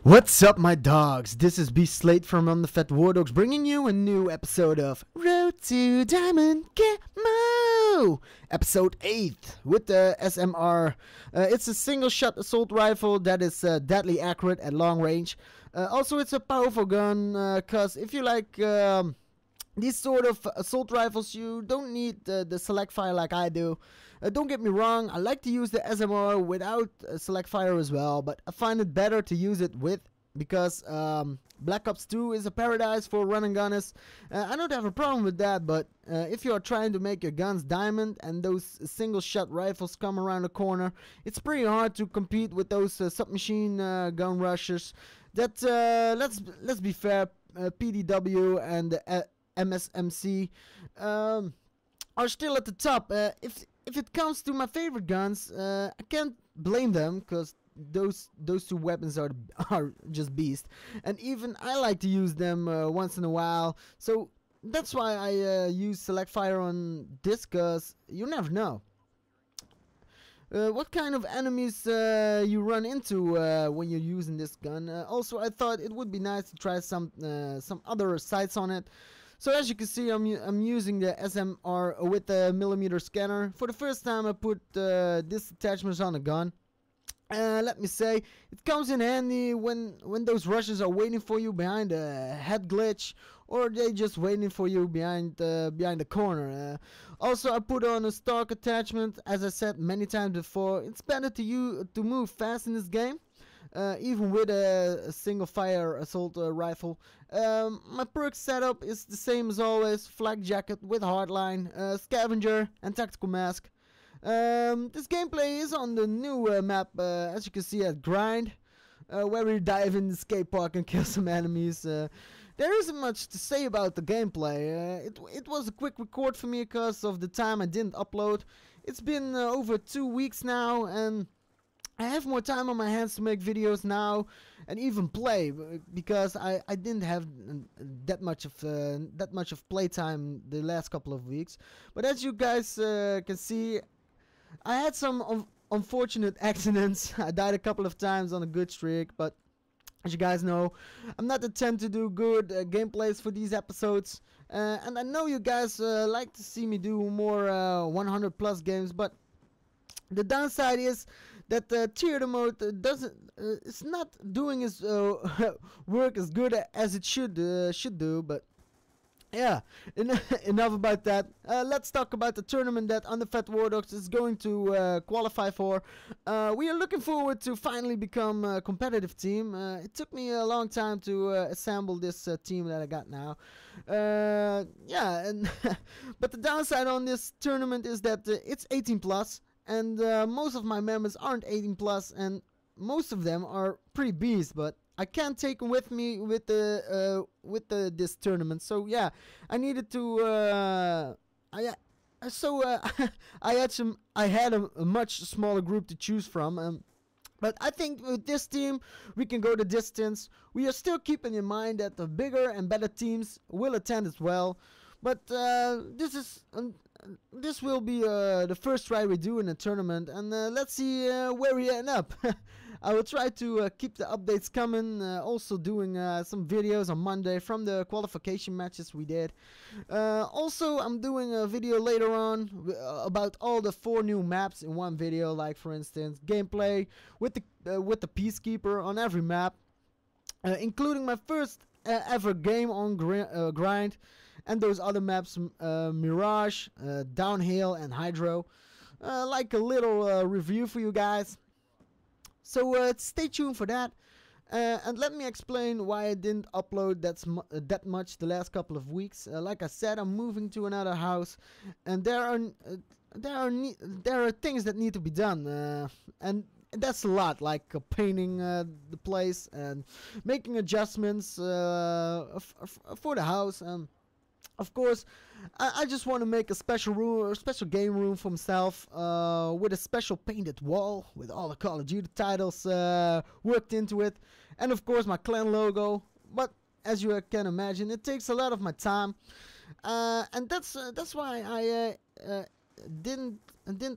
What's up, my dogs? This is BeSlayed from On the Fat War Dogs, bringing you a new episode of Road to Diamond Camo, episode 8 with the SMR. It's a single-shot assault rifle that is deadly accurate at long range. Also, it's a powerful gun, cause if you like these sort of assault rifles, you don't need the select fire like I do. Don't get me wrong, I like to use the SMR without select fire as well, but I find it better to use it with, because Black Ops 2 is a paradise for run and gunners. I don't have a problem with that, but if you are trying to make your guns diamond and those single shot rifles come around the corner, it's pretty hard to compete with those submachine gun rushers that, let's be fair, PDW and MSMC are still at the top. If it comes to my favorite guns, I can't blame them, because those two weapons are just beast, and even I like to use them once in a while. So that's why I use select fire on this, cause you never know what kind of enemies you run into when you're using this gun. Also, I thought it would be nice to try some other sights on it. So as you can see, I'm using the SMR with the millimeter scanner. For the first time, I put this attachment on the gun. Let me say, it comes in handy when those rushers are waiting for you behind a head glitch, or they just waiting for you behind the corner. Also, I put on a stock attachment. As I said many times before, it's better to move fast in this game. Even with a single fire assault rifle. My perk setup is the same as always: flak jacket with hardline, scavenger and tactical mask. This gameplay is on the new map, as you can see, at Grind, where we dive in the skate park and kill some enemies. There isn't much to say about the gameplay. It was a quick record for me because of the time I didn't upload. It's been over 2 weeks now, and I have more time on my hands to make videos now and even play, because I didn't have that much of playtime the last couple of weeks. But as you guys can see, I had some unfortunate accidents. I died a couple of times on a good streak, but as you guys know, I'm not attempting to do good gameplays for these episodes, and I know you guys like to see me do more 100 plus games, but the downside is that theater mode it's not doing its work as good as it should do. But yeah, enough about that. Let's talk about the tournament that On the Fat War Dogs is going to qualify for. We are looking forward to finally become a competitive team. It took me a long time to assemble this team that I got now. Yeah, and but the downside on this tournament is that it's 18 plus. And most of my members aren't 18 plus, and most of them are pretty beasts, but I can't take them with me with this tournament. So yeah, I needed to I had a much smaller group to choose from. But I think with this team, we can go the distance. We are still keeping in mind that the bigger and better teams will attend as well. But this will be the first try we do in the tournament, and let's see where we end up. I will try to keep the updates coming, also doing some videos on Monday from the qualification matches we did. Also, I'm doing a video later on about all the 4 new maps in one video, like for instance gameplay with the Peacekeeper on every map, including my first ever game on Grind, and those other maps, Mirage, Downhill and Hydro. Like a little review for you guys. So stay tuned for that. And let me explain why I didn't upload that much the last couple of weeks. Like I said, I'm moving to another house, and there are things that need to be done, and that's a lot, like painting the place and making adjustments for the house. Of course, I just want to make a special room, a special game room for myself, with a special painted wall with all the Call of Duty titles worked into it, and of course my clan logo. But as you can imagine, it takes a lot of my time, and that's why I didn't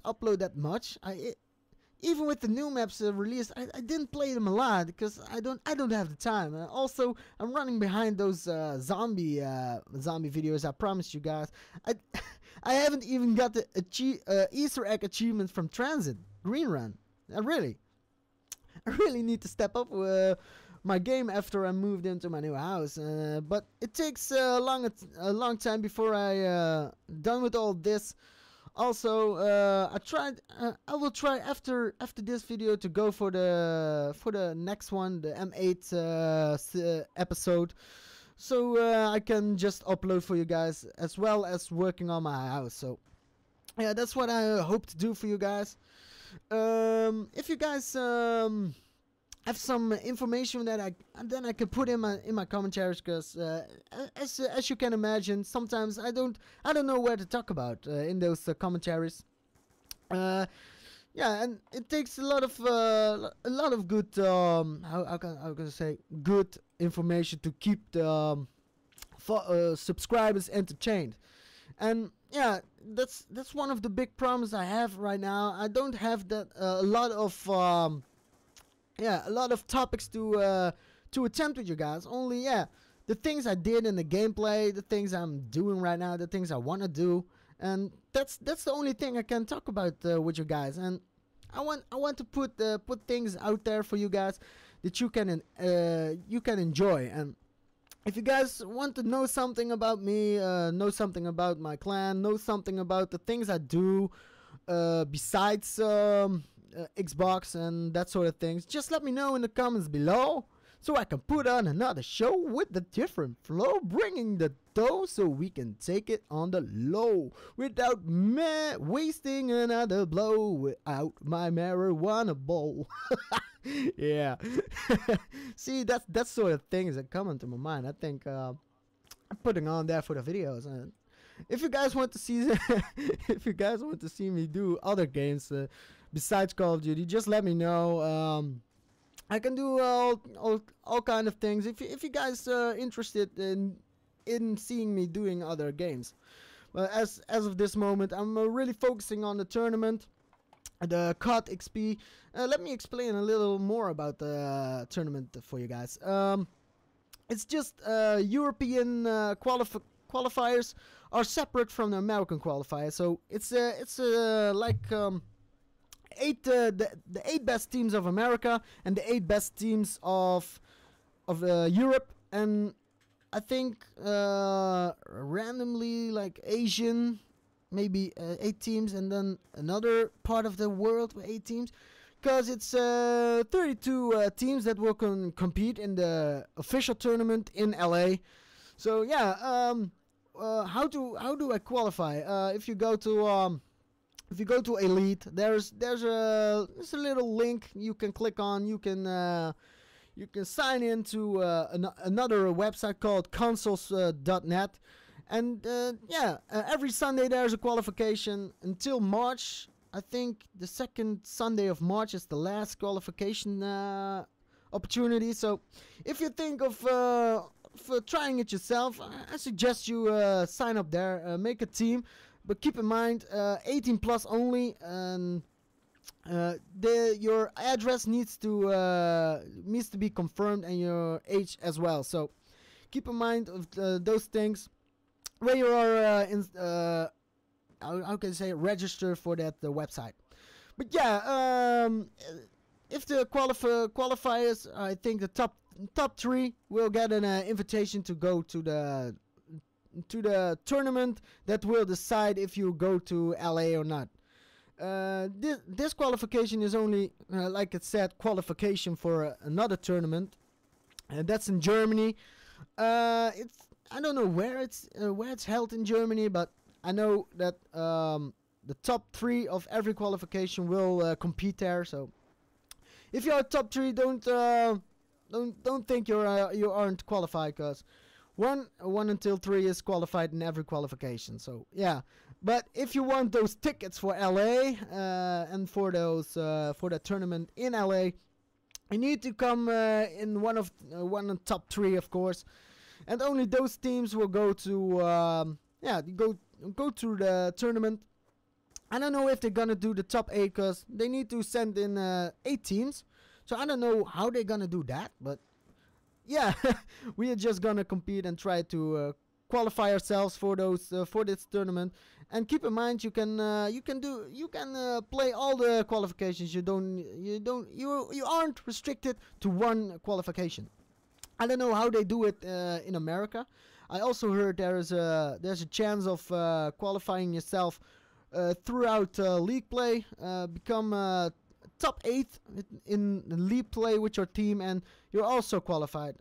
upload that much. even with the new maps released, I didn't play them a lot because I don't have the time. Also, I'm running behind those zombie videos. I promised you guys. I I haven't even got the Easter egg achievement from Transit Green Run. I really need to step up my game after I moved into my new house. But it takes a long time before I done with all this. Also, I will try after this video to go for the next one, the M8 episode, so I can just upload for you guys as well as working on my house. So yeah, that's what I hope to do for you guys. If you guys have some information that I can put in my commentaries, because as you can imagine, sometimes I don't know where to talk about in those commentaries. Yeah, and it takes a lot of good how can I say good information to keep the subscribers entertained. And yeah, that's one of the big problems I have right now. I don't have that a lot of topics to attempt with you guys. Only the things I did in the gameplay, the things I'm doing right now, the things I want to do, and that's the only thing I can talk about with you guys. And I want to put things out there for you guys that you can enjoy. And if you guys want to know something about me, know something about my clan, know something about the things I do besides Xbox and that sort of things, just let me know in the comments below, so I can put on another show with the different flow, bringing the dough so we can take it on the low without wasting another blow without my marijuana bowl. Yeah. See, that's sort of things that come into my mind. I think I'm putting on there for the videos. And if you guys want to see me do other games besides Call of Duty, just let me know. I can do all kind of things if you guys are interested in seeing me doing other games. But as of this moment, I'm really focusing on the tournament, the COD XP. Let me explain a little more about the tournament for you guys. It's just European qualifiers are separate from the American qualifiers, so it's like the 8 best teams of America and the 8 best teams of Europe, and I think randomly like Asian, maybe 8 teams, and then another part of the world with 8 teams, because it's 32 teams that will compete in the official tournament in LA. So yeah, how do I qualify? If you go to Elite, there's a little link you can click on. You can sign into another website called consoles.net, and every Sunday there's a qualification until March. I think the second Sunday of March is the last qualification opportunity. So if you think of for trying it yourself, I suggest you sign up there, make a team. But keep in mind, 18 plus only, and your address needs to be confirmed, and your age as well. So keep in mind of those things where you are how can I say, register for that website. But yeah, if the qualifiers, I think the top 3 will get an invitation to go to the tournament that will decide if you go to LA or not. This qualification is only, like it said, qualification for another tournament, and that's in Germany. I don't know where it's held in Germany, but I know that the top 3 of every qualification will compete there. So if you're top 3, don't think you aren't qualified, because 1 until 3 is qualified in every qualification. So yeah, but if you want those tickets for LA and for that tournament in LA, you need to come in one of the top 3, of course, and only those teams will go to go to the tournament. I don't know if they're gonna do the top 8 because they need to send in 8 teams. So I don't know how they're gonna do that, but yeah, we are just gonna compete and try to qualify ourselves for those for this tournament. And keep in mind, you can play all the qualifications. You aren't restricted to one qualification. I don't know how they do it in America. I also heard there's a chance of qualifying yourself throughout league play, become top 8 in league play with your team, and you're also qualified.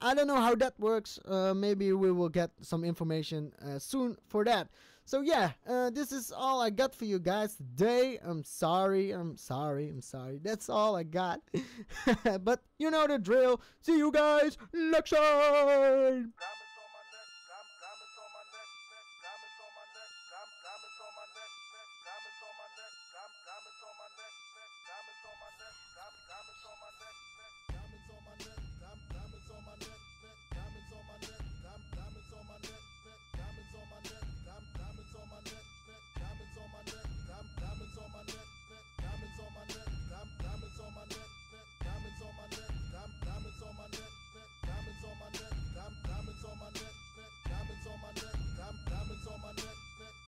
I don't know how that works. Maybe we will get some information soon for that. So yeah, this is all I got for you guys today. I'm sorry. That's all I got. But you know the drill. See you guys next time.